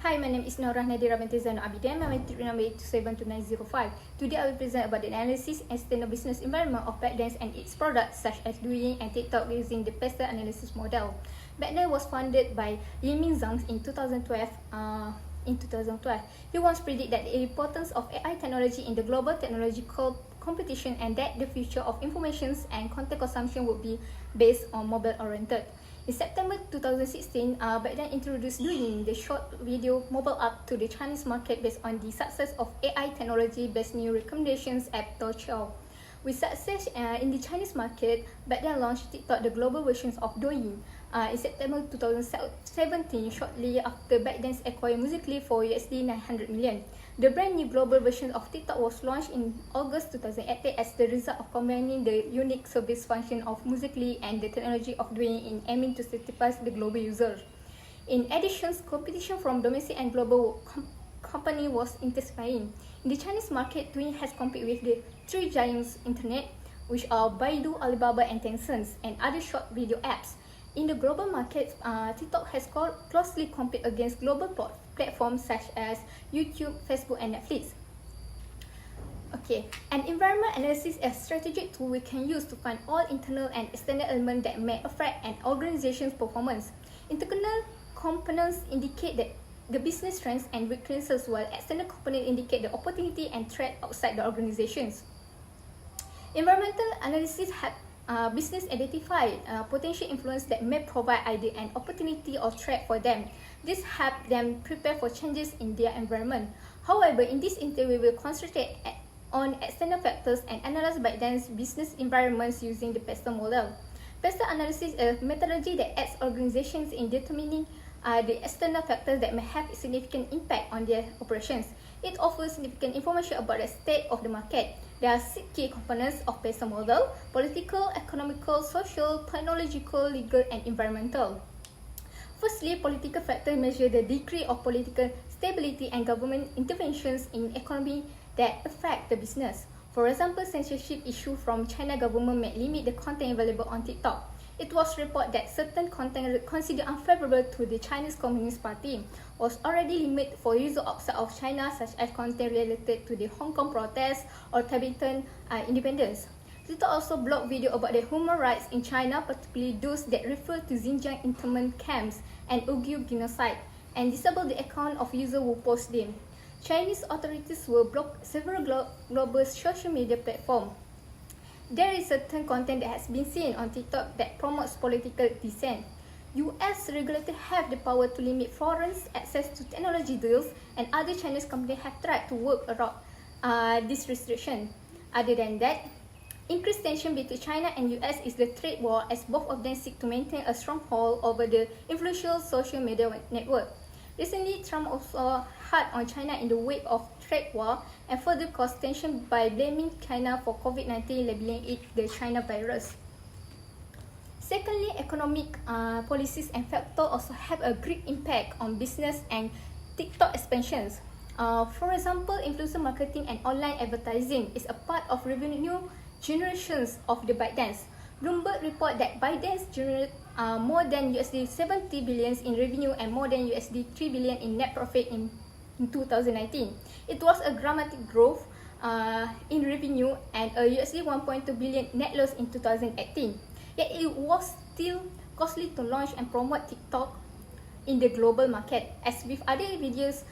Hi, my name is Naurah, Nadhirah, Binti, Zainul, Abidin. My matric number is 2210905. Today I will present about the analysis and standard business environment of ByteDance and its products such as Douyin and TikTok using the pastel analysis model. ByteDance was founded by Yiming Zhang in 2012. He once predicted that the importance of AI technology in the global technological competition and that the future of information and content consumption would be based on mobile-oriented. In September 2016, ByteDance introduced Douyin, the short video mobile app, to the Chinese market based on the success of AI technology-based new recommendations app Douyin. With success in the Chinese market, ByteDance launched TikTok, the global versions of Douyin, in September 2017, shortly after ByteDance acquired Musical.ly for $900 million. The brand new global version of TikTok was launched in August 2018 as the result of combining the unique service function of Musical.ly and the technology of Douyin in aiming to satisfy the global user. In addition, competition from domestic and global company was intensifying. In the Chinese market, Douyin has competed with the three giants internet, which are Baidu, Alibaba, and Tencent, and other short video apps. In the global market, TikTok has closely competed against global platforms such as YouTube, Facebook, and Netflix. Okay, an environment analysis is a strategic tool we can use to find all internal and external elements that may affect an organization's performance. Internal components indicate the business strengths and weaknesses, while external components indicate the opportunity and threat outside the organizations. Environmental analysis helps business identify potential influence that may provide either an opportunity or threat for them. This helps them prepare for changes in their environment. However, in this interview, we will concentrate on external factors and analyze ByteDance business environments using the pastel model. Pastel analysis is a methodology that aids organizations in determining the external factors that may have a significant impact on their operations. It offers significant information about the state of the market. There are 6 key components of pastel model: political, economical, social, technological, legal, and environmental. Firstly, political factors measure the degree of political stability and government interventions in economy that affect the business. For example, censorship issue from China government may limit the content available on TikTok. It was reported that certain content considered unfavorable to the Chinese Communist Party was already limited for use outside of China, such as content related to the Hong Kong protests or Tibetan independence. TikTok also blocked video about the human rights in China, particularly those that refer to Xinjiang internment camps and Uyghur genocide, and disabled the account of users who post them. Chinese authorities will block several global social media platforms. There is certain content that has been seen on TikTok that promotes political dissent. US regulators have the power to limit foreign access to technology deals, and other Chinese companies have tried to work around this restriction. Other than that, increased tension between China and US is the trade war, as both of them seek to maintain a stronghold over the influential social media network. Recently, Trump also hard on China in the wake of trade war and further caused tension by blaming China for COVID-19, labeling it the China virus. Secondly, economic policies and factors also have a great impact on business and TikTok expansions. For example, influencer marketing and online advertising is a part of revenue generations of the ByteDance. Bloomberg report that ByteDance generated more than $70 billion in revenue and more than $3 billion in net profit in 2019. It was a dramatic growth in revenue and a $1.2 billion net loss in 2018. Yet it was still costly to launch and promote TikTok in the global market. As with other videos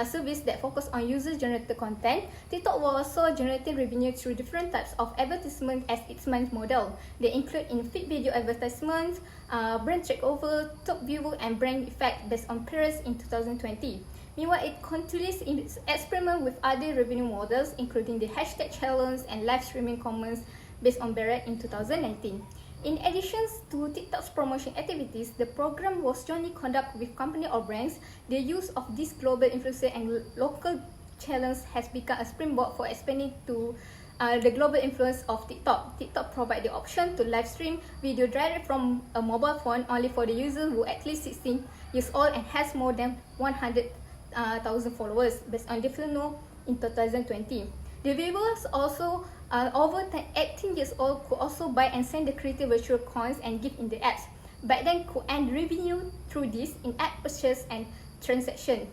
service that focus on user-generated content, TikTok was also generating revenue through different types of advertisement as its main model. They include in-feed video advertisements, brand takeover, top view, and brand effect based on periods in 2020. Meanwhile, it continues its experiment with other revenue models, including the hashtag challenge and live streaming comments based on Barrett in 2019. In addition to TikTok's promotion activities, the program was jointly conducted with company or brands. The use of this global influencer and local challenge has become a springboard for expanding to the global influence of TikTok. TikTok provides the option to live stream video direct from a mobile phone only for the user who at least 16 years old and has more than 100,000 followers, based on Defino in 2020. The viewers also over 18 years old could also buy and send the creative virtual coins and give in the apps. ByteDance could earn revenue through this in app purchase and transaction.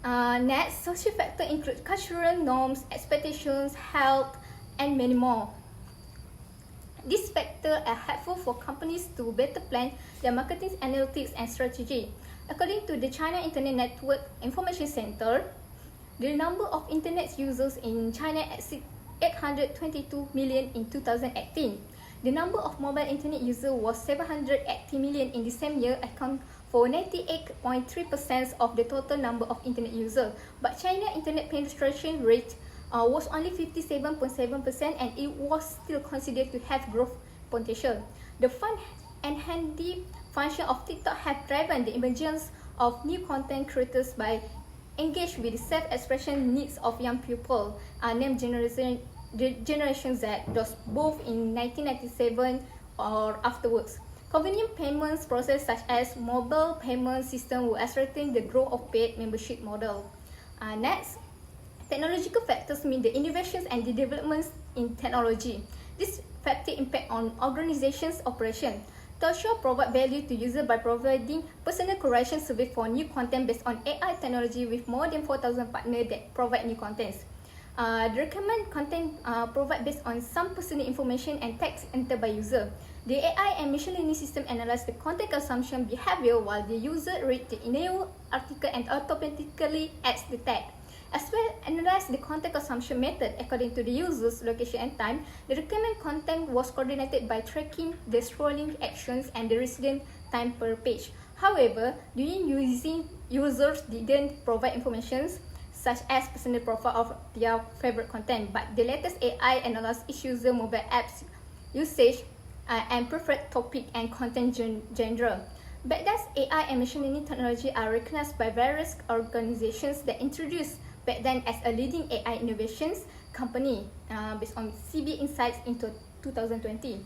Next, social factors include cultural norms, expectations, health, and many more. These factors are helpful for companies to better plan their marketing analytics and strategy. According to the China Internet Network Information Center, the number of internet users in China exceeded 822 million in 2018. The number of mobile internet users was 780 million in the same year, account for 98.3% of the total number of internet users. But China internet penetration rate was only 57.7%, and it was still considered to have growth potential. The fun and handy function of TikTok have driven the emergence of new content creators by engage with the self-expression needs of young people, named Generation Z, those both in 1997 or afterwards. Convenient payments process such as mobile payment system will accelerate the growth of paid membership model. Next, technological factors mean the innovations and the developments in technology. This factor impact on organizations' operation. Tosho provide value to users by providing personal curation service for new content based on AI technology with more than 4,000 partners that provide new contents. The recommend content provide based on some personal information and text entered by user. The AI and machine learning system analyze the content consumption behavior while the user read the new article and automatically adds the tag. As well, analyze the content consumption method according to the user's location and time. The recommended content was coordinated by tracking the scrolling actions and the resident time per page. However, during using, users didn't provide information such as personal profile of their favorite content, but the latest AI analyzes each user mobile apps usage and preferred topic and content genre. Back then, AI and machine learning technology are recognized by various organizations that introduced back then as a leading AI innovations company based on CB Insights into 2020.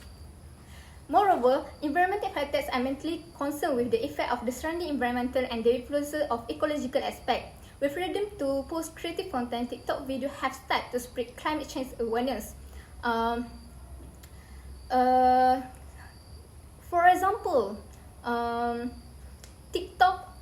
Moreover, environmental factors are mainly concerned with the effect of the surrounding environmental and the influence of ecological aspect. With freedom to post creative content, TikTok videos have started to spread climate change awareness. For example, TikTok,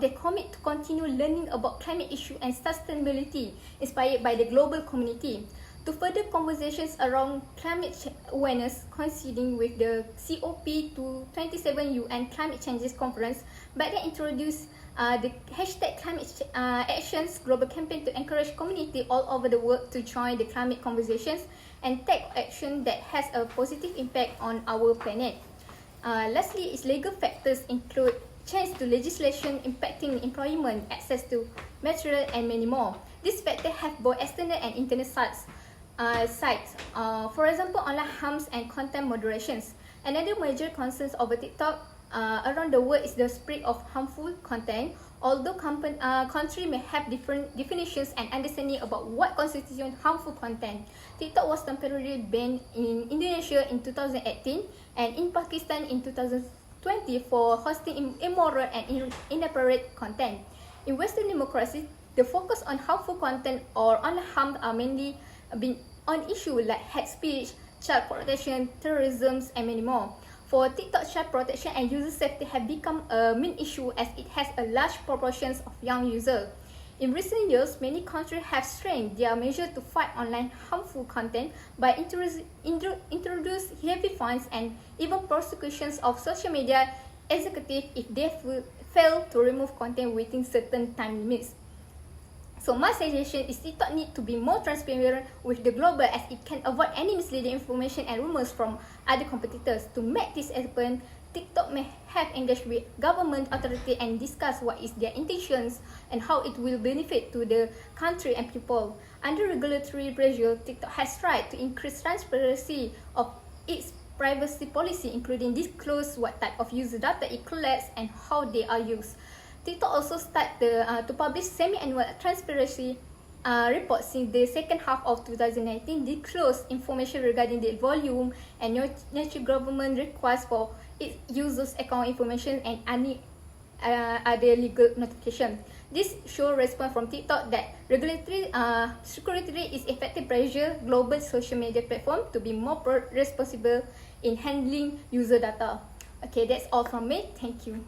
they commit to continue learning about climate issue and sustainability inspired by the global community. To further conversations around climate awareness, coinciding with the COP27 UN Climate Changes Conference, Biden introduced the hashtag Climate Actions Global Campaign to encourage community all over the world to join the climate conversations and take action that has a positive impact on our planet. Lastly, its legal factors include change to legislation impacting employment, access to material, and many more. These factors have both external and internal sides. For example, online harms and content moderations. Another major concern over TikTok around the world is the spread of harmful content. Although countries may have different definitions and understanding about what constitutes harmful content, TikTok was temporarily banned in Indonesia in 2018 and in Pakistan in 2020 for hosting immoral and inappropriate content. In Western democracies, the focus on harmful content or on harm are mainly been on issues like hate speech, child protection, terrorism, and many more. For TikTok, child protection and user safety have become a main issue as it has a large proportion of young users. In recent years, many countries have strengthened their measures to fight online harmful content by introduce heavy fines and even prosecutions of social media executives if they fail to remove content within certain time limits. So my suggestion is TikTok need to be more transparent with the global as it can avoid any misleading information and rumors from other competitors. To make this happen, TikTok may have engaged with government authority and discuss what is their intentions and how it will benefit to the country and people. Under regulatory pressure, TikTok has tried to increase transparency of its privacy policy, including disclose what type of user data it collects and how they are used. TikTok also started to publish semi-annual transparency report since the second half of 2019, disclosed information regarding the volume and nature government requests for its users' account information and any other legal notification. This shows response from TikTok that regulatory security is effective pressure global social media platform to be more responsible in handling user data. Okay, that's all from me. Thank you.